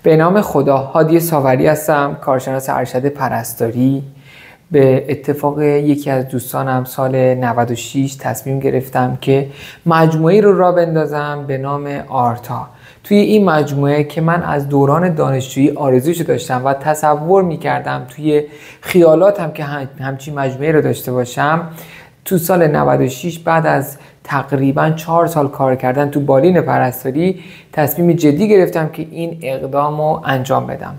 به نام خدا. هادی ساوری هستم، کارشناس ارشد پرستاری. به اتفاق یکی از دوستانم سال 96 تصمیم گرفتم که مجموعه‌ای رو راه بندازم به نام آرتا. توی این مجموعه که من از دوران دانشجویی آرزوشو داشتم و تصور میکردم توی خیالاتم که همچین مجموعه رو داشته باشم، تو سال 96 بعد از تقریبا 4 سال کار کردن تو بالین پرستاری تصمیم جدی گرفتم که این اقدام رو انجام بدم.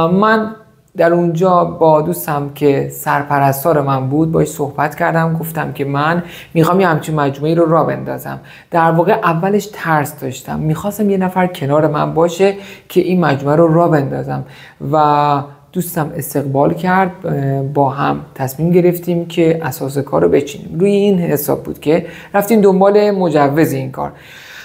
من در اونجا با دوستم که سرپرستار من بود باش صحبت کردم، گفتم که من میخوام یه همچین مجموعی رو راه بندازم. در واقع اولش ترس داشتم، میخواستم یه نفر کنار من باشه که این مجموعه رو راه بندازم و دوستم استقبال کرد. با هم تصمیم گرفتیم که اساس کار رو بچینیم. روی این حساب بود که رفتیم دنبال مجوز این کار.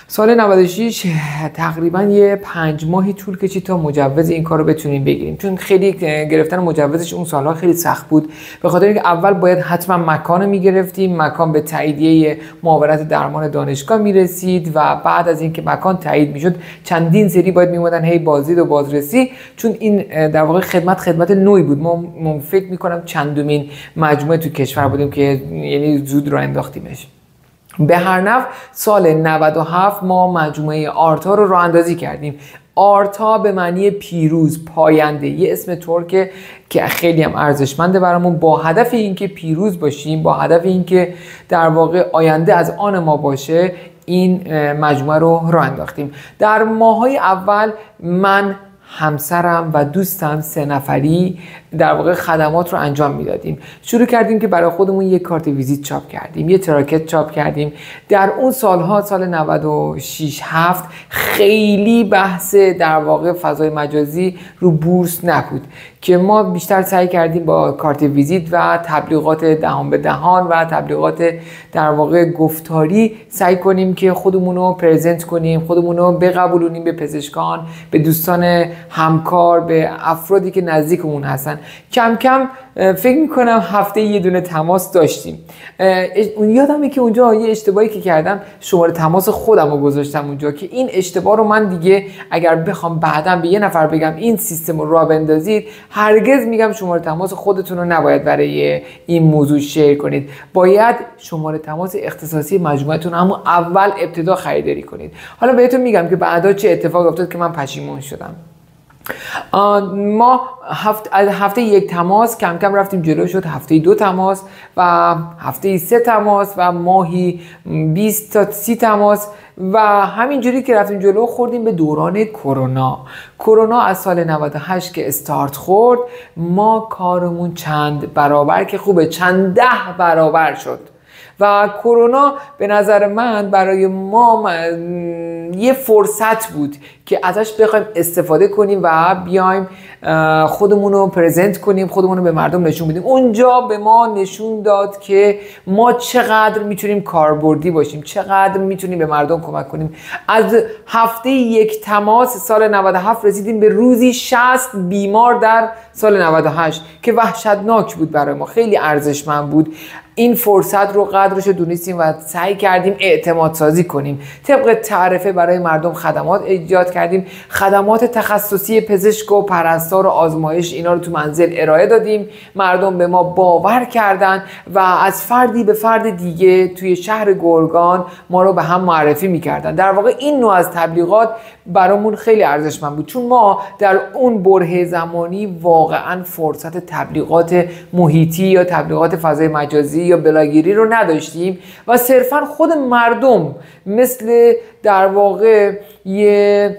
سال 96 تقریبا یه 5 ماهی طول کشید تا مجوز این کار رو بتونیم بگیریم، چون خیلی گرفتن مجوزش اون سالها خیلی سخت بود، به خاطر اینکه اول باید حتما مکان رو میگرفتیم، مکان به تاییدیه معاونت درمان دانشگاه میرسید و بعد از اینکه مکان تایید میشد چندین سری باید میومدن هی بازدید و بازرسی، چون این در واقع خدمت نوعی بود. ما فکر میکنم چندمین مجموعه تو کشور بودیم که یعنی زود را انداختیمش. به هر نحو سال 97 ما مجموعه آرتا رو راه اندازی کردیم. آرتا به معنی پیروز، پاینده، یه اسم ترکه که خیلی هم ارزشمنده برامون، با هدف اینکه پیروز باشیم، با هدف اینکه در واقع آینده از آن ما باشه این مجموعه رو راه انداختیم. در ماهای اول من، همسرم و دوستم 3 نفری در واقع خدمات رو انجام میدادیم. شروع کردیم که برای خودمون یک کارت ویزیت چاپ کردیم، یه تراکت چاپ کردیم. در اون سالها، سال 96 7 خیلی بحث در واقع فضای مجازی رو بورس نبود که ما بیشتر سعی کردیم با کارت ویزیت و تبلیغات دهان به دهان و تبلیغات در واقع گفتاری سعی کنیم که خودمون رو پرزنت کنیم، خودمون رو بقبولونیم به پزشکان، به دوستان همکار، به افرادی که نزدیکمون هستن. کم کم فکر میکنم هفته یه دونه تماس داشتیم. یادمه که اونجا یه اشتباهی که کردم، شماره تماس خودم رو گذاشتم اونجا که این اشتباه رو من دیگه اگر بخوام بعداً به یه نفر بگم این سیستم رو راه بندازید، هرگز میگم شماره تماس خودتون رو نباید برای این موضوع شیر کنید. باید شماره تماس اختصاصی مجموعتون همون اول ابتدا خریداری کنید. حالا بهتون میگم که بعدا چه اتفاقی افتاد که من پشیمون شدم. ما هفته 1 تماس کم کم رفتیم جلو، شد هفته 2 تماس و هفته 3 تماس و ماهی 20 تا 30 تماس و همینجوری که رفتیم جلو خوردیم به دوران کرونا. از سال 98 که استارت خورد، ما کارمون چند برابر که خوبه، چند 10 برابر شد و کرونا به نظر من برای ما یه فرصت بود که ازش بخوایم استفاده کنیم و بیایم خودمون رو پرزنت کنیم، خودمون رو به مردم نشون بدیم. اونجا به ما نشون داد که ما چقدر میتونیم کاربردی باشیم، چقدر میتونیم به مردم کمک کنیم. از هفته 1 تماس سال 97 رسیدیم به روزی 60 بیمار در سال 98 که وحشتناک بود برای ما، خیلی ارزشمند بود. این فرصت رو قدرش رو دونستیم و سعی کردیم اعتماد سازی کنیم. طبق تعرفه برای مردم خدمات ایجاد کردیم، خدمات تخصصی پزشک و پرستار و آزمایش، اینا رو تو منزل ارائه دادیم. مردم به ما باور کردن و از فردی به فرد دیگه توی شهر گرگان ما رو به هم معرفی میکردن. در واقع این نوع از تبلیغات برامون خیلی ارزشمند بود، چون ما در اون بره زمانی واقعا فرصت تبلیغات محیطی یا تبلیغات فضای مجازی یا بلاگیری رو نداشتیم و صرفا خود مردم مثل در واقع یه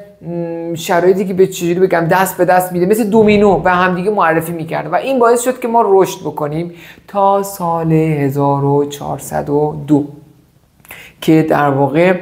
شرایطی که به چجوری بگم دست به دست میده، مثل دومینو به همدیگه معرفی میکرد و این باعث شد که ما رشد بکنیم تا سال 1402 که در واقع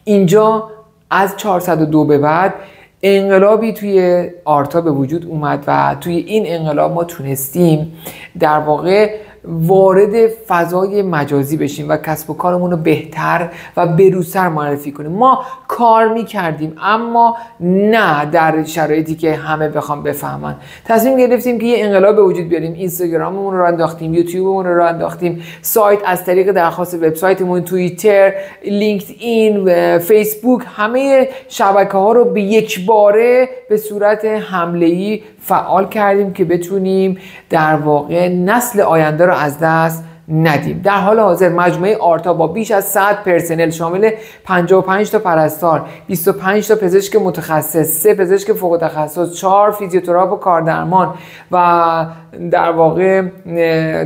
اینجا از 402 به بعد انقلابی توی آرتا به وجود اومد و توی این انقلاب ما تونستیم در واقع وارد فضای مجازی بشیم و کسب و کارمون رو بهتر و بروزتر معرفی کنیم. ما کار میکردیم اما نه در شرایطی که همه بخوام بفهمن. تصمیم گرفتیم که یه انقلاب به وجود بیاریم. اینستاگراممون رو انداختیم، یوتیوبمون رو انداختیم، سایت از طریق درخواست وبسایتمون، توییتر، لینکدین، فیسبوک، همه شبکه‌ها رو به یک باره به صورت حمله‌ای فعال کردیم که بتونیم در واقع نسل آینده رو از دست ندیم. در حال حاضر مجموعه آرتا با بیش از 100 پرسنل شامل 55 تا پرستار، 25 تا پزشک متخصص، 3 پزشک فوق تخصص، 4 فیزیوتراپ و کاردرمان و در واقع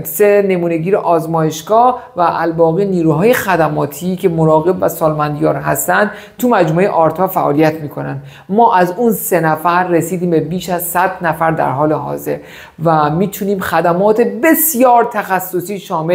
3 نمونه‌گیر آزمایشگاه و الباقی نیروهای خدماتی که مراقب و سالمندیار هستند تو مجموعه آرتا فعالیت میکنن. ما از اون 3 نفر رسیدیم به بیش از 100 نفر در حال حاضر و میتونیم خدمات بسیار تخصصی شامل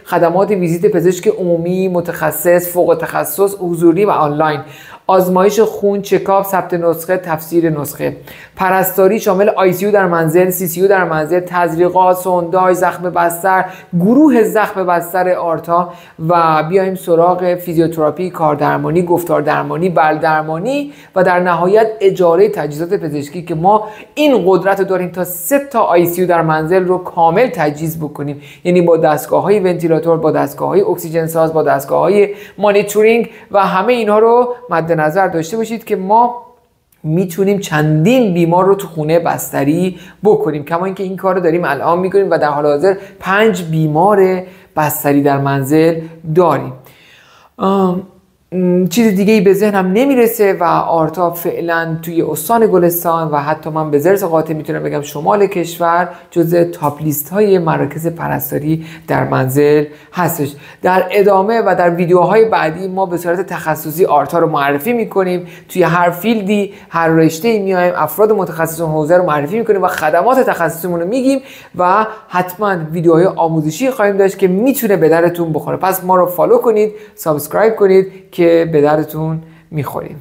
خدمات ویزیت پزشک عمومی، متخصص، فوق تخصص، حضوری و آنلاین، آزمایش خون، چکاپ، ثبت نسخه، تفسیر نسخه، پرستاری شامل ICU در منزل، CCU در منزل، تزریقات، سونداژ، زخم بستر، گروه زخم بستر آرتا و بیایم سراغ فیزیوتراپی، کاردرمانی، گفتار درمانی، بلدرمانی و در نهایت اجاره تجهیزات پزشکی که ما این قدرت رو داریم تا 3 تا ICU در منزل رو کامل تجهیز بکنیم، یعنی با دستگاه‌های ونتیلاتور، با دستگاه‌های اکسیژن ساز، با دستگاه‌های مانیتورینگ و همه اینها رو مد نظر داشته باشید که ما میتونیم چندین بیمار رو تو خونه بستری بکنیم، کما اینکه این کار رو داریم الان میکنیم و در حال حاضر 5 بیمار بستری در منزل داریم. چیز دیگه ای به ذهنم نمیرسه و آرتا فعلا توی استان گلستان و حتی من به ذرس قاطع میتونم بگم شمال کشور جزء تاپ لیست های مراکز پرستاری در منزل هستش. در ادامه و در ویدیوهای بعدی ما به صورت تخصصی آرتا رو معرفی میکنیم، توی هر فیلدی، هر رشته‌ای میایم افراد متخصص اون حوزه رو معرفی میکنیم و خدمات تخصصیمون رو میگیم و حتما ویدیوهای آموزشی خواهیم داشت که میتونه به درتون بخوره. پس ما رو فالو کنید، سابسکرایب کنید که به درتون میخوریم.